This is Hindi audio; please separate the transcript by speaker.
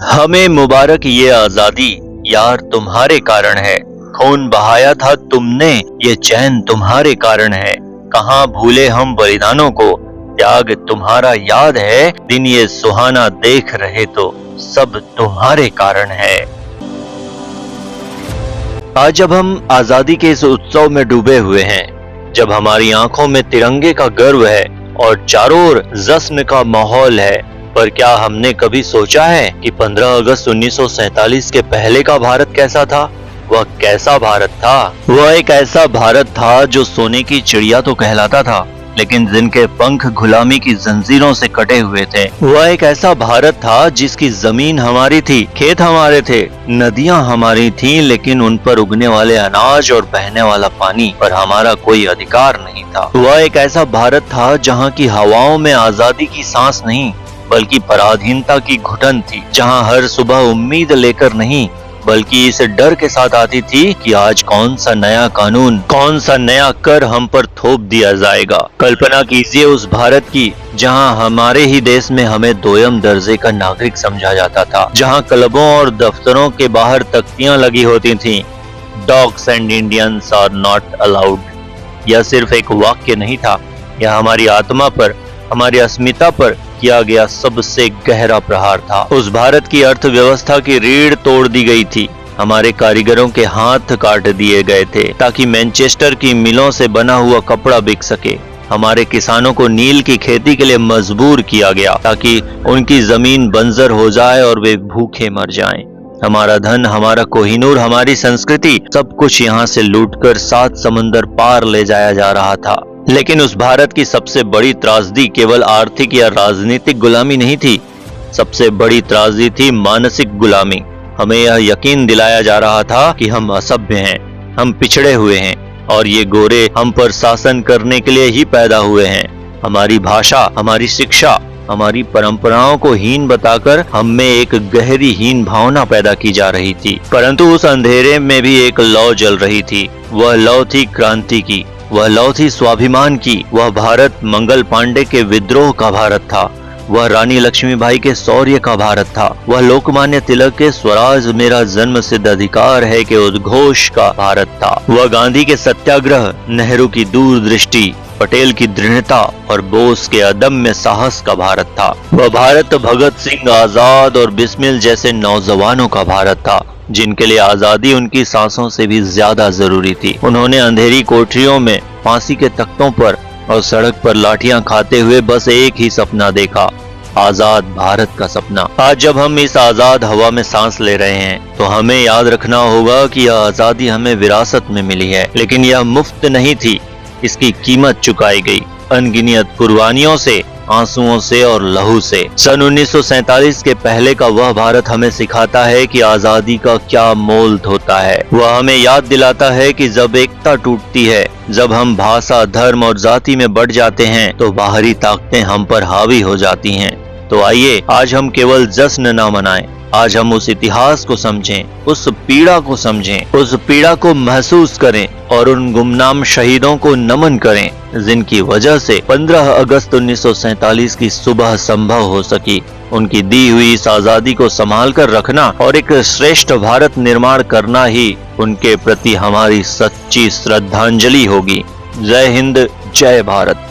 Speaker 1: हमें मुबारक ये आजादी, यार तुम्हारे कारण है। खून बहाया था तुमने, ये चैन तुम्हारे कारण है। कहाँ भूले हम बलिदानों को, त्याग तुम्हारा याद है। दिन ये सुहाना देख रहे तो सब तुम्हारे कारण है। आज जब हम आजादी के इस उत्सव में डूबे हुए हैं, जब हमारी आंखों में तिरंगे का गर्व है और चारों ओर जश्न का माहौल है, पर क्या हमने कभी सोचा है कि 15 अगस्त 1947 के पहले का भारत कैसा था? वह कैसा भारत था? वह एक ऐसा भारत था जो सोने की चिड़िया तो कहलाता था, लेकिन जिनके पंख गुलामी की जंजीरों से कटे हुए थे। वह एक ऐसा भारत था जिसकी जमीन हमारी थी, खेत हमारे थे, नदियां हमारी थीं, लेकिन उन पर उगने वाले अनाज और बहने वाला पानी पर हमारा कोई अधिकार नहीं था। वह एक ऐसा भारत था जहां की हवाओं में आजादी की सांस नहीं, बल्कि पराधीनता की घुटन थी। जहां हर सुबह उम्मीद लेकर नहीं, बल्कि इस डर के साथ आती थी कि आज कौन सा नया कानून, कौन सा नया कर हम पर थोप दिया जाएगा। कल्पना कीजिए उस भारत की जहां हमारे ही देश में हमें दोयम दर्जे का नागरिक समझा जाता था, जहां क्लबों और दफ्तरों के बाहर तख्तियां लगी होती थीं, dogs and Indians are not allowed. यह सिर्फ एक वाक्य नहीं था, यह हमारी आत्मा पर, हमारी अस्मिता पर किया गया सबसे गहरा प्रहार था। उस भारत की अर्थव्यवस्था की रीढ़ तोड़ दी गई थी। हमारे कारीगरों के हाथ काट दिए गए थे ताकि मैनचेस्टर की मिलों से बना हुआ कपड़ा बिक सके। हमारे किसानों को नील की खेती के लिए मजबूर किया गया ताकि उनकी जमीन बंजर हो जाए और वे भूखे मर जाएं। हमारा धन, हमारा कोहिनूर, हमारी संस्कृति, सब कुछ यहाँ से लूटकर 7 समुंदर पार ले जाया जा रहा था। लेकिन उस भारत की सबसे बड़ी त्रासदी केवल आर्थिक या राजनीतिक गुलामी नहीं थी, सबसे बड़ी त्रासदी थी मानसिक गुलामी। हमें यह यकीन दिलाया जा रहा था कि हम असभ्य हैं, हम पिछड़े हुए हैं और ये गोरे हम पर शासन करने के लिए ही पैदा हुए हैं। हमारी भाषा, हमारी शिक्षा, हमारी परंपराओं को हीन बताकर हम में एक गहरी हीन भावना पैदा की जा रही थी। परंतु उस अंधेरे में भी एक लौ जल रही थी। वह लौ थी क्रांति की, वह लौ थी स्वाभिमान की। वह भारत मंगल पांडे के विद्रोह का भारत था, वह रानी लक्ष्मीबाई के शौर्य का भारत था, वह लोकमान्य तिलक के स्वराज मेरा जन्म सिद्ध अधिकार है के उद्घोष का भारत था, वह गांधी के सत्याग्रह, नेहरू की दूरदृष्टि, पटेल की दृढ़ता और बोस के अदम्य साहस का भारत था। वह भारत भगत सिंह, आजाद और बिस्मिल जैसे नौजवानों का भारत था, जिनके लिए आजादी उनकी सांसों से भी ज्यादा जरूरी थी। उन्होंने अंधेरी कोठरियों में, फांसी के तख्तों पर और सड़क पर लाठियां खाते हुए बस एक ही सपना देखा, आजाद भारत का सपना। आज जब हम इस आजाद हवा में सांस ले रहे हैं तो हमें याद रखना होगा कि यह आजादी हमें विरासत में मिली है, लेकिन यह मुफ्त नहीं थी। इसकी कीमत चुकाई गई अनगिनत कुर्बानियों से, आंसुओं से और लहू से। सन 1947 के पहले का वह भारत हमें सिखाता है कि आजादी का क्या मोल होता है। वह हमें याद दिलाता है कि जब एकता टूटती है, जब हम भाषा, धर्म और जाति में बढ़ जाते हैं तो बाहरी ताकतें हम पर हावी हो जाती हैं। तो आइए आज हम केवल जश्न न मनाएं, आज हम उस इतिहास को समझें, उस पीड़ा को समझें, उस पीड़ा को महसूस करें और उन गुमनाम शहीदों को नमन करें जिनकी वजह से 15 अगस्त 1947 की सुबह संभव हो सकी। उनकी दी हुई इस आजादी को संभाल कर रखना और एक श्रेष्ठ भारत निर्माण करना ही उनके प्रति हमारी सच्ची श्रद्धांजलि होगी। जय हिंद, जय भारत।